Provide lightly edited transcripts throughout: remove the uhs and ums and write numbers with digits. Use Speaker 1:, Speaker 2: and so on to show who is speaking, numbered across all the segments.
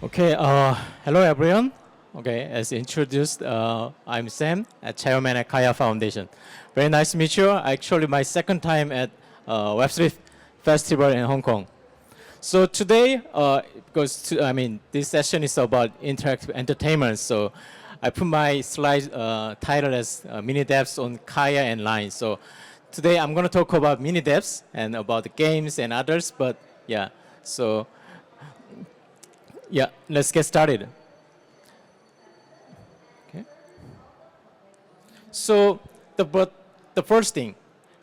Speaker 1: Okay, hello everyone. Okay, as introduced, I'm Sam, a chairman at Kaia Foundation. Very nice to meet you. Actually, my second time at Web3 Festival in Hong Kong. So today, this session is about interactive entertainment. So I put my slide title as Mini Dapps on Kaia and Line. So today I'm going to talk about Mini Dapps and about the games and others. But yeah, so yeah, let's get started. Okay. So the first thing,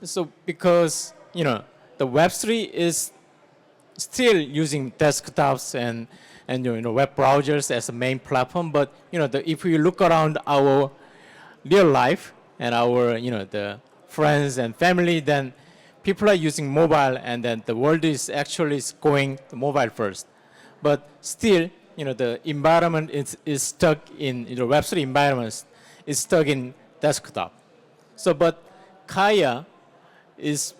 Speaker 1: so because the Web3 is still using desktops and web browsers as a main platform, but if we look around our real life and our the friends and family, then people are using mobile, and then the world is actually going mobile first. But still, the environment is stuck in the Web3 environment is stuck in desktop. So, but Kaia is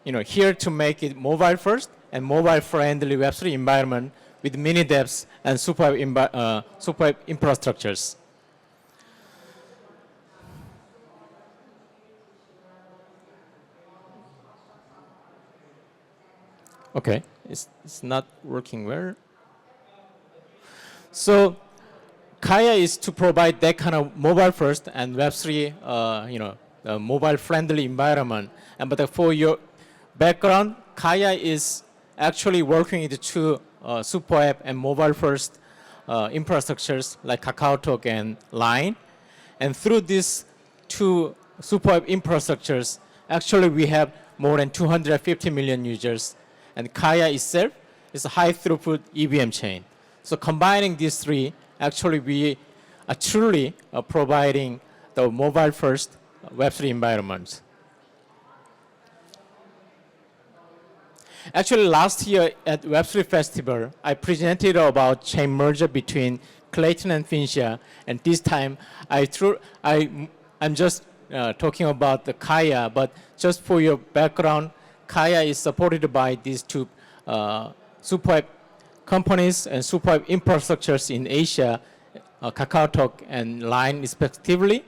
Speaker 1: here to make it mobile first and mobile friendly Web3 environment with mini dapps and super infrastructures. Okay, it's not working well. So Kaia is to provide that kind of mobile first and Web3, mobile friendly environment. And but for your background, Kaia is actually working with two super app and mobile first infrastructures like KakaoTalk and Line. And through these two super app infrastructures, actually we have more than 250 million users. And Kaia itself is a high throughput EVM chain. So combining these three, actually we are truly providing the mobile first Web3 environment. Actually, last year at Web3 Festival, I presented about chain merger between Clayton and Finchia, and this time I'm just talking about the Kaia, but just for your background, Kaia is supported by these two super app companies and super app infrastructures in Asia, KakaoTalk and Line respectively.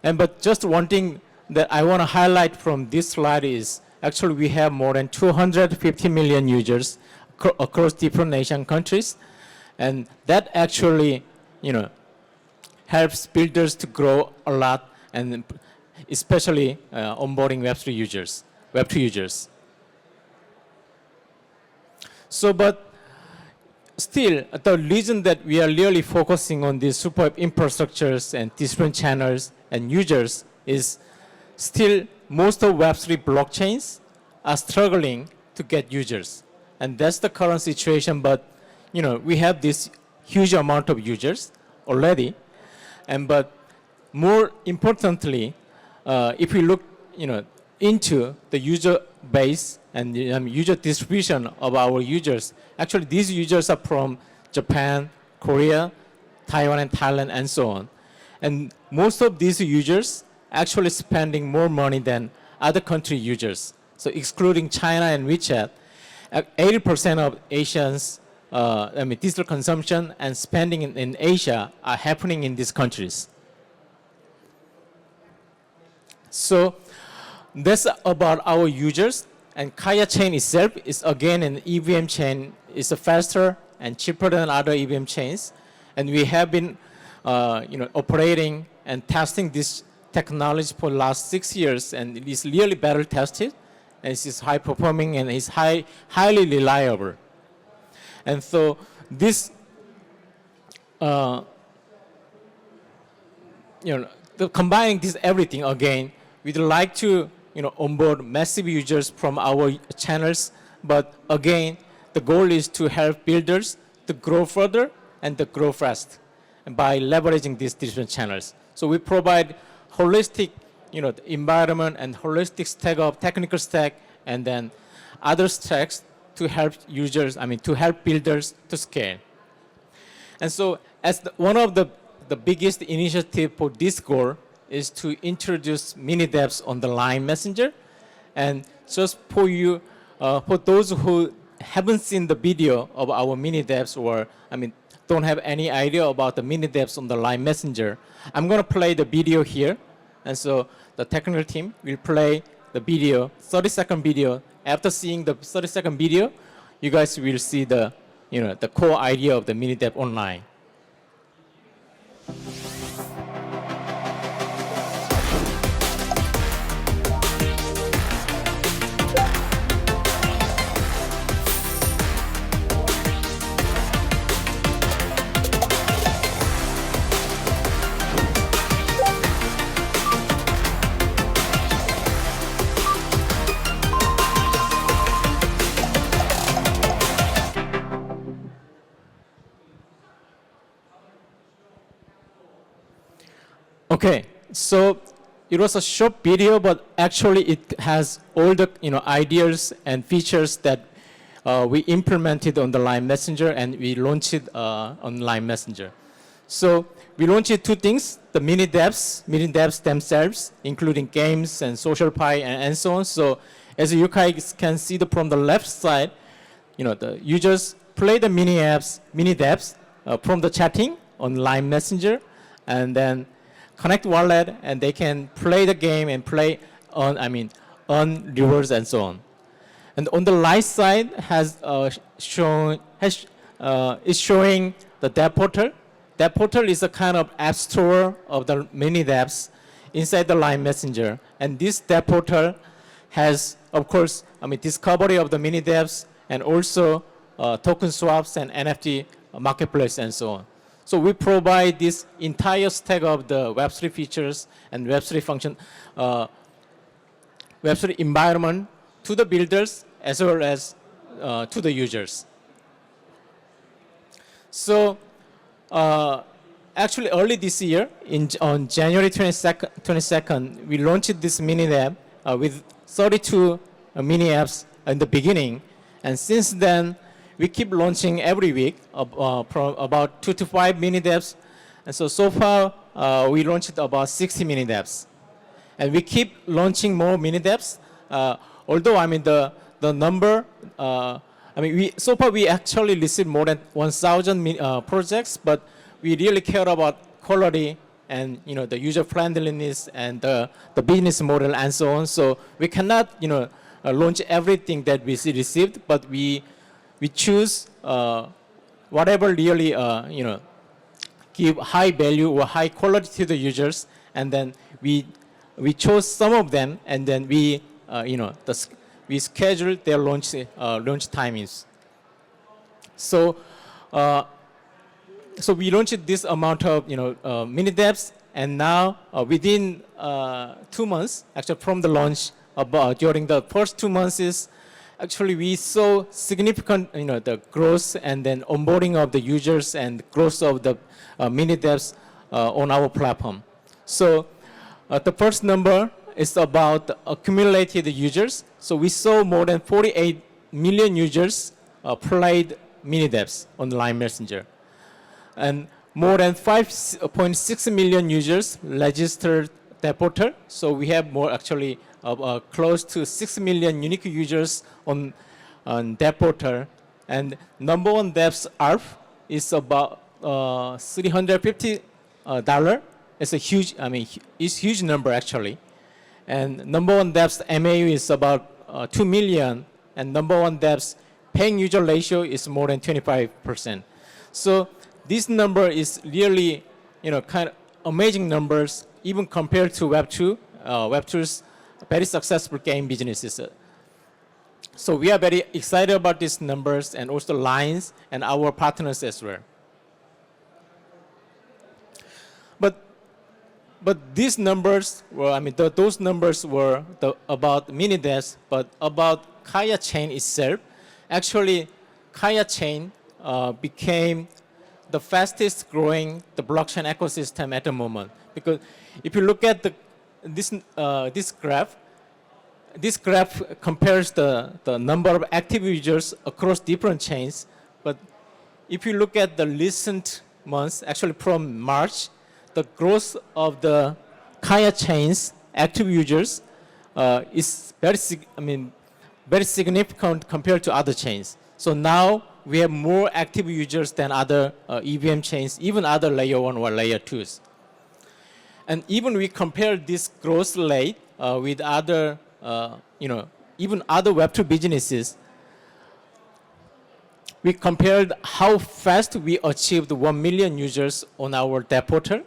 Speaker 1: And but just one thing that I want to highlight from this slide is actually we have more than 250 million users across different Asian countries, and that actually helps builders to grow a lot, and especially onboarding Web3 users, Web2 users. So, but still, the reason that we are really focusing on these super infrastructures and different channels and users is still most of Web3 blockchains are struggling to get users. And that's the current situation, but we have this huge amount of users already. And but more importantly, if we look into the user base and user distribution of our users, actually these users are from Japan, Korea, Taiwan and Thailand and so on. And most of these users actually spending more money than other country users. So excluding China and WeChat, 80% of Asians, digital consumption and spending in Asia are happening in these countries. So that's about our users. And Kaia chain itself is again an EVM chain. It's faster and cheaper than other EVM chains. And we have been operating and testing this technology for the last 6 years, and it is really better tested, and it is high performing and is highly reliable. And so this, combining this everything again, we'd like to onboard massive users from our channels, but again, the goal is to help builders to grow further and to grow fast, and by leveraging these different channels. So we provide holistic, environment and holistic stack of technical stack, and then other stacks to help users, to help builders to scale. And so as one of the biggest initiative for this goal is to introduce mini dapps on the Line Messenger. And just for you, for those who haven't seen the video of our mini dapps, or don't have any idea about the mini dapps on the Line Messenger, I'm going to play the video here. And so the technical team will play the video, 30-second video. After seeing the 30-second video, you guys will see the core idea of the mini dapp online. Okay, so it was a short video, but actually it has all the ideas and features that we implemented on the Line Messenger, and we launched it on Line Messenger. So we launched two things: the mini dapps themselves, including games and social pie and so on. So as you guys can see from the left side, the users play the mini dapps from the chatting on Line Messenger, and then connect wallet, and they can play the game and play on rewards and so on. And on the right side is showing the Dapp portal. Dapp portal is a kind of app store of the mini dapps inside the Line Messenger. And this Dapp portal has, of course, discovery of the mini dapps, and also token swaps and NFT marketplace and so on. So we provide this entire stack of the Web3 features and Web3 function, Web3 environment to the builders as well as to the users. So actually early this year, on January 22nd, we launched this mini app with 32 mini apps in the beginning. And since then, we keep launching every week from about 2 to 5 mini dapps. And so far, we launched about 60 mini dapps. And we keep launching more mini dapps. Although, the number, so far we actually received more than 1,000 projects, but we really care about quality and the user friendliness and the business model and so on. So we cannot launch everything that we received, but we choose whatever really give high value or high quality to the users, and then we chose some of them, and then we schedule their launch timings. So we launched this amount of mini dapps, and now within 2 months, actually from the launch, during the first 2 months actually we saw significant the growth and then onboarding of the users and growth of the mini dapps on our platform. So the first number is about the accumulated users. So we saw more than 48 million users played mini dapps on Line Messenger, and more than 5.6 million users registered Dapp portal. So we have more actually close to 6 million unique users on Dapp portal, and number one Dapps ARP is about $350. It's a huge, it's huge number actually. And number one Dapps MAU is about 2 million, and number one Dapps paying user ratio is more than 25%. So this number is really, kind of amazing numbers, even compared to Web2. Web2's very successful game businesses. So we are very excited about these numbers, and also Lines and our partners as well. But these numbers were, those numbers were about mini dapps, but about Kaia chain itself. Actually, Kaia chain became the fastest growing the blockchain ecosystem at the moment. Because if you look at this graph compares the number of active users across different chains. But if you look at the recent months, actually from March, the growth of the Kaia chain's active users is very significant compared to other chains. So now we have more active users than other EVM chains, even other layer 1 or layer 2s. And even we compare this growth rate with other, even other Web2 businesses. We compared how fast we achieved 1 million users on our Dapps portal.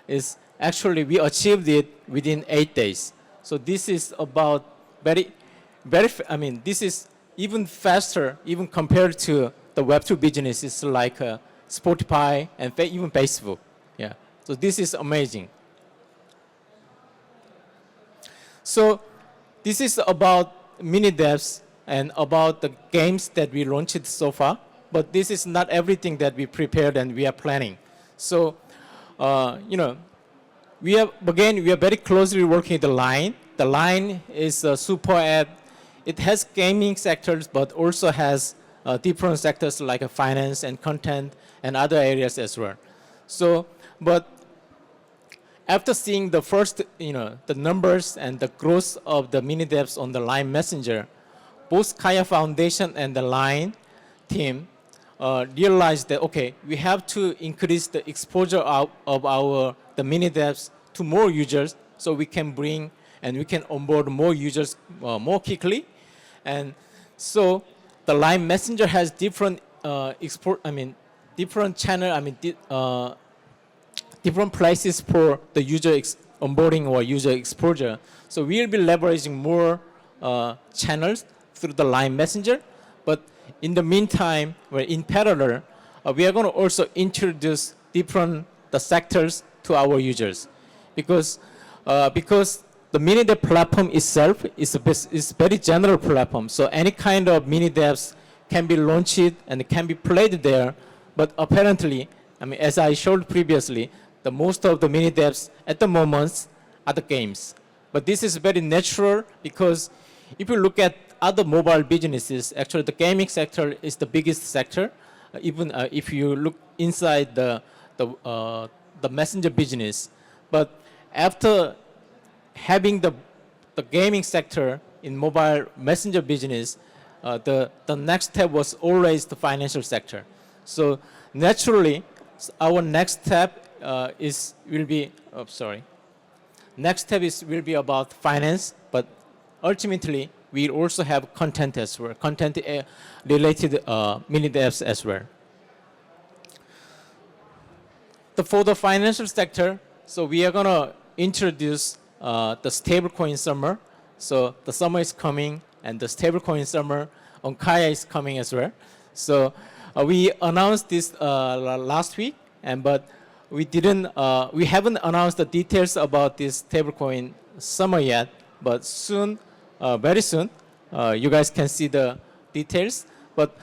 Speaker 1: Is actually we achieved it within 8 days. So this is about this is even faster, even compared to the Web2 businesses like Spotify and even Facebook. Yeah. So this is amazing. So this is about mini Dapps and about the games that we launched so far. But this is not everything that we prepared and we are planning. So, we are very closely working with the Line. The Line is a super app. It has gaming sectors, but also has different sectors like finance and content and other areas as well. So, but after seeing the first, the numbers and the growth of the mini Dapps on the Line Messenger, both Kaia Foundation and the Line team realized that, okay, we have to increase the exposure of the mini Dapps to more users so we can bring and we can onboard more users more quickly. And so the Line Messenger has different different channel, different places for the user onboarding or user exposure. So we'll be leveraging more channels through the Line Messenger. But in the meantime, in parallel, we are going to also introduce different sectors to our users, because the mini Dapps platform itself is a very general platform. So any kind of mini Dapps can be launched and can be played there. But apparently, as I showed previously, the most of the mini Dapps at the moment are the games. But this is very natural, because if you look at other mobile businesses, actually the gaming sector is the biggest sector. Even if you look inside the messenger business. But after having the gaming sector in mobile messenger business, the next step was always the financial sector. So naturally, our next step will be about finance, but ultimately we also have content as well, content related mini Dapps as well. For the financial sector, so we are going to introduce the stablecoin summer. So the summer is coming, and the stablecoin summer on Kaia is coming as well. So we announced this last week, but we haven't announced the details about this stablecoin summer yet. But soon, very soon, you guys can see the details. But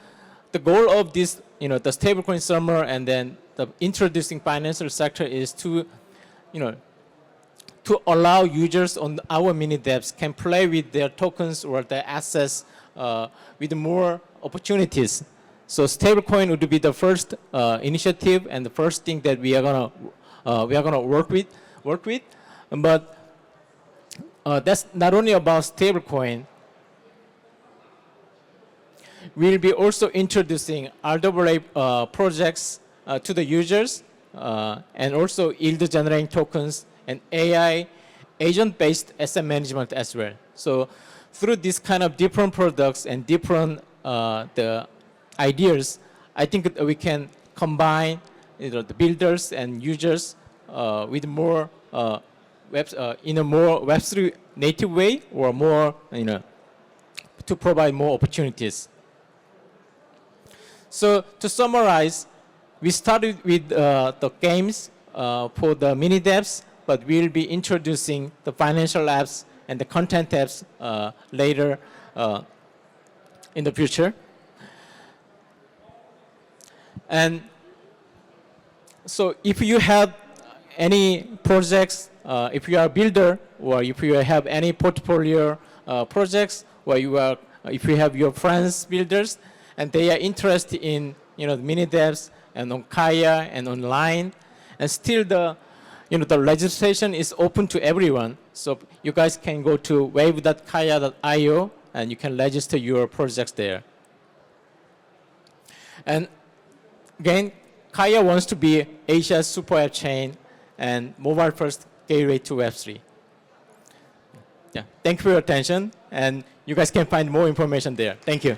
Speaker 1: the goal of this, the stablecoin summer and then the introducing financial sector is to allow users on our mini Dapps can play with their tokens or their assets with more opportunities. So stablecoin would be the first initiative and the first thing that we are gonna work with. But that's not only about stablecoin. We'll be also introducing RWA projects to the users, and also yield generating tokens and AI agent-based asset management as well. So through this kind of different products and different the ideas, I think that we can combine the builders and users with more in a more Web3 native way, or more to provide more opportunities. So to summarize, we started with the games for the mini Dapps, but we'll be introducing the financial apps and the content apps later in the future. And so if you have any projects, if you are a builder, or if you have any portfolio projects, or if you have your friends builders, and they are interested in the mini Dapps and on Kaia and online, and still the registration is open to everyone. So you guys can go to wave.kaia.io and you can register your projects there. And again, Kaia wants to be Asia's super app chain and mobile-first gateway to Web3. Yeah, thank you for your attention, and you guys can find more information there. Thank you.